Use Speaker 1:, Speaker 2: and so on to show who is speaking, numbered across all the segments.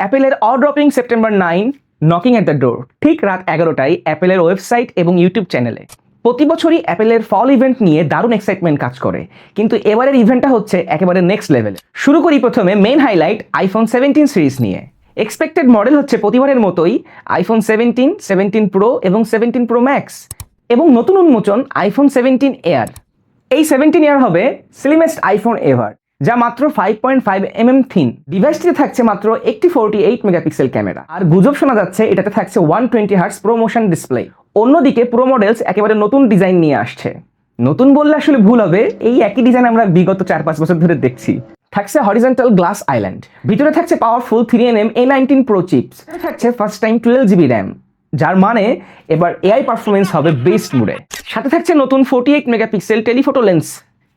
Speaker 1: অ্যাপেলের uh dropping September 9 knocking at the door. ঠিক রাত 11টায় অ্যাপেলের ওয়েবসাইট এবং ইউটিউব চ্যানেলে। প্রতি বছরই অ্যাপেলের ফল ইভেন্ট নিয়ে দারুণ এক্সাইটমেন্ট কাজ করে, কিন্তু এবারের ইভেন্টটা হচ্ছে একেবারে নেক্সট লেভেলে। শুরু করি প্রথমে মেইন হাইলাইট আইফোন 17 সিরিজ নিয়ে। এক্সপেক্টেড মডেল হচ্ছে প্রতিবারের মতোই আইফোন 17, 17 প্রো এবং 17 প্রো ম্যাক্স, এবং নতুন উন্মোচন আইফোন 17 এয়ার। এই 17 এয়ার হবে স্লিমেস্ট আইফোন এভার, যা মাত্র 5.5 mm থিন। ডিভাইসটিতে থাকছে মাত্র একটি 48 মেগাপিক্সেল ক্যামেরা, আর গুজব শোনা যাচ্ছে এটাতে থাকছে 120 হার্টজ প্রো মোশন ডিসপ্লে। অন্যদিকে প্রো মডেলস একেবারে নতুন ডিজাইন নিয়ে আসছে। নতুন বললে আসলে ভুল হবে, এই একই ডিজাইন আমরা বিগত 4-5 বছর ধরে দেখছি। থাকছে হরিজন্টাল গ্লাস আইল্যান্ড, ভিতরে থাকছে powerful 3nm A19 pro chips, থাকছে ফার্স্ট টাইম 12GB র্যাম, যার মানে এবার এআই পারফরমেন্স হবে বেস্ট মুডে। সাথে থাকছে নতুন 48 মেগাপিক্সেল টেলিফোটো লেন্স,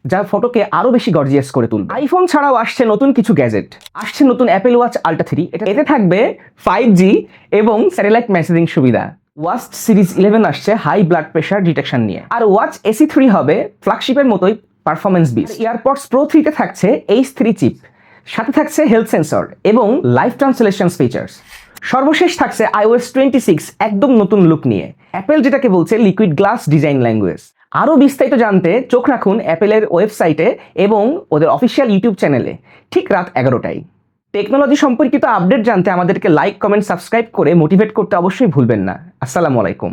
Speaker 1: যা ফটোকে আরো বেশি গর্জিয়াস করে তুলবে। আইফোন ছাড়াও আসছে নতুন কিছু গ্যাজেট। আসছে নতুন অ্যাপেল ওয়াচ আল্ট্রা 3, এতে থাকবে 5G এবং স্যাটেলাইট মেসেজিং সুবিধা। ওয়াচ সিরিজ 11 আসছে হাই ব্লাড প্রেশার ডিটেকশন নিয়ে, আর ওয়াচ AC3 হবে ফ্ল্যাগশিপের মতোই পারফরমেন্স বিস্ট। এয়ারপডস প্রো 3 তে থাকছে H3 চিপ, সাথে থাকছে হেলথ সেন্সর এবং লাইভ ট্রান্সলেশন ফিচার্স। সর্বশেষ থাকছে iOS 26 একদম নতুন লুক নিয়ে, অ্যাপেল যেটাকে বলছে লিকুইড গ্লাস ডিজাইন ল্যাঙ্গুয়েজ। আরও বিস্তারিত জানতে চোখ রাখুন অ্যাপেলের ওয়েবসাইটে এবং ওদের অফিসিয়াল ইউটিউব চ্যানেলে ঠিক রাত 11টায়। টেকনোলজি সম্পর্কিত আপডেট জানতে আমাদেরকে লাইক, কমেন্ট, সাবস্ক্রাইব করে মোটিভেট করতে অবশ্যই ভুলবেন না। আসসালামু আলাইকুম।